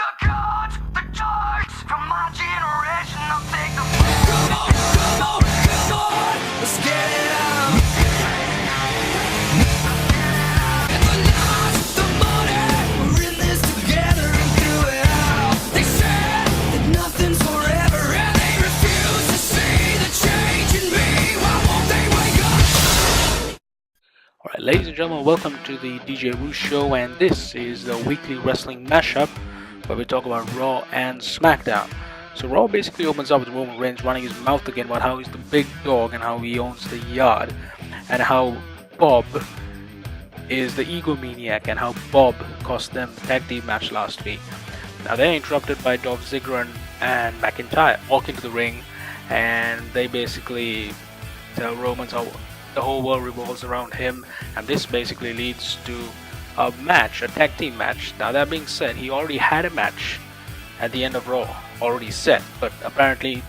the cards, the darts from my generation. I'll take the come on, come on, come on, let's get it on. And the loss, the money, we're in this together and through it all. They said that nothing's forever, and they refuse to see the change in me. Why won't they wake up? Alright, ladies and gentlemen, welcome to the DJ Wu Show, and this is the weekly wrestling mashup where we talk about Raw and SmackDown. So Raw basically opens up with Roman Reigns running his mouth again about how he's the big dog and how he owns the yard, and how Bob is the egomaniac and how Bob cost them the tag team match last week. Now they're interrupted by Dolph Ziggler and McIntyre walk into the ring, and they basically tell Roman how the whole world revolves around him, and this basically leads to a match, a tag team match. Now that being said, he already had a match at the end of Raw already set, but apparently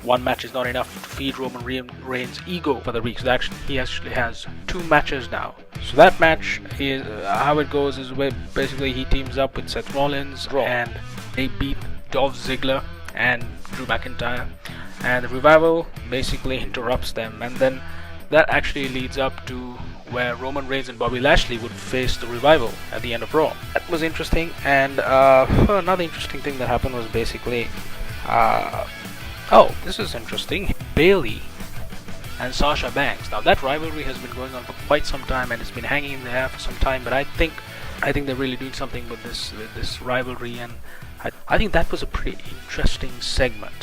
one match is not enough to feed Roman Reigns' ego for the week. So he actually has two matches now. So that match is how it goes is where basically he teams up with Seth Rollins and they beat Dolph Ziggler and Drew McIntyre, and the Revival basically interrupts them, and then that actually leads up to where Roman Reigns and Bobby Lashley would face the Revival at the end of Raw. That was interesting, and another interesting thing that happened was basically this is interesting, Bayley and Sasha Banks. Now that rivalry has been going on for quite some time, and it's been hanging in the air for some time, but I think they're really doing something with this rivalry, and I think that was a pretty interesting segment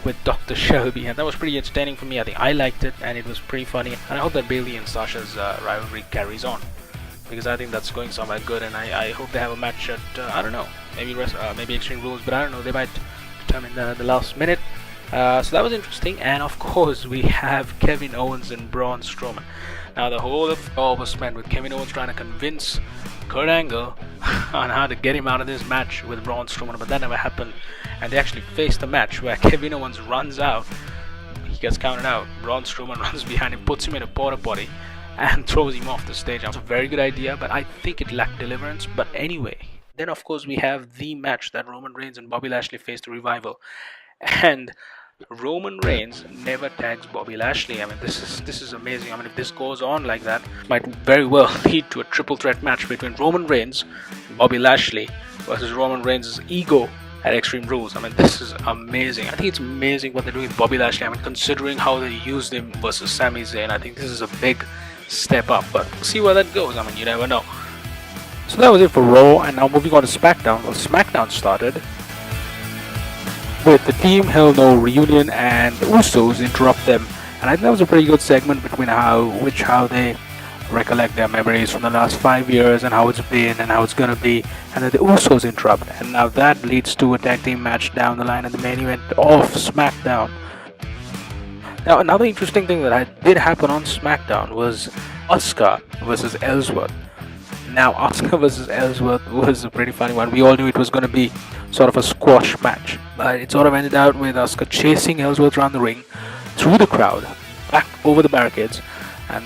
with Dr. Shelby, and that was pretty entertaining for me. I think I liked it, and it was pretty funny, and I hope that Bayley and Sasha's rivalry carries on, because I think that's going somewhere good, and I hope they have a match at I don't know, maybe Extreme Rules, but I don't know, they might determine the last minute. So that was interesting, and of course we have Kevin Owens and Braun Strowman. Now the whole of Raw was spent with Kevin Owens trying to convince Kurt Angle on how to get him out of this match with Braun Strowman, but that never happened, and they actually faced a match where Kevin Owens runs out, he gets counted out, Braun Strowman runs behind him, puts him in a porta potty and throws him off the stage. That was a very good idea, but I think it lacked deliverance. But anyway, then of course we have the match that Roman Reigns and Bobby Lashley faced the Revival, and Roman Reigns never tags Bobby Lashley. I mean, this is amazing. I mean, if this goes on like that, it might very well lead to a triple threat match between Roman Reigns, Bobby Lashley versus Roman Reigns' ego at Extreme Rules. I mean, this is amazing. I think it's amazing what they're doing with Bobby Lashley. I mean, considering how they used him versus Sami Zayn, I think this is a big step up, but we'll see where that goes. I mean, you never know. So that was it for Raw, and now moving on to SmackDown. Well, SmackDown started with the Team Hell No reunion, and the Usos interrupt them, and I think that was a pretty good segment between how they recollect their memories from the last 5 years and how it's been and how it's gonna be, and then the Usos interrupt, and now that leads to a tag team match down the line in the main event of SmackDown. Now another interesting thing that did happen on SmackDown was Asuka versus Ellsworth. Now Asuka versus Ellsworth was a pretty funny one. We all knew it was going to be sort of a squash match, but it sort of ended out with Asuka chasing Ellsworth around the ring, through the crowd, back over the barricades, and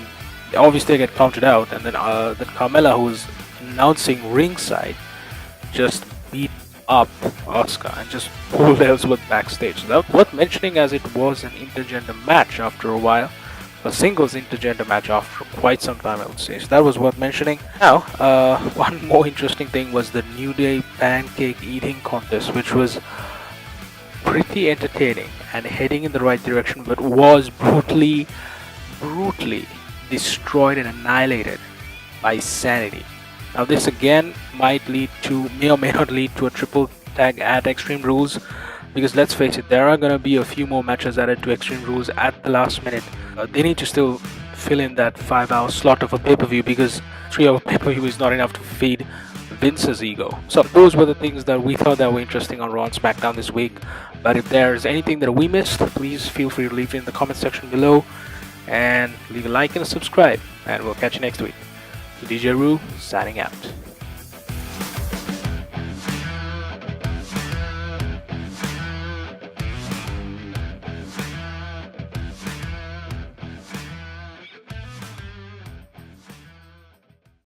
obviously they get counted out, and then Carmella, who was announcing ringside, just beat up Asuka and just pulled Ellsworth backstage. So that was worth mentioning, as it was an intergender match after a while. A singles intergender match after quite some time, I would say. So that was worth mentioning. Now, one more interesting thing was the New Day pancake eating contest, which was pretty entertaining and heading in the right direction, but was brutally destroyed and annihilated by Sanity. Now this again may or may not lead to a triple tag at Extreme Rules, because let's face it, there are going to be a few more matches added to Extreme Rules at the last minute. They need to still fill in that 5-hour slot of a pay-per-view, because 3-hour pay-per-view is not enough to feed Vince's ego. So those were the things that we thought that were interesting on Raw and SmackDown this week. But if there's anything that we missed, please feel free to leave it in the comment section below, and leave a like and a subscribe, and we'll catch you next week. DJ Roo signing out.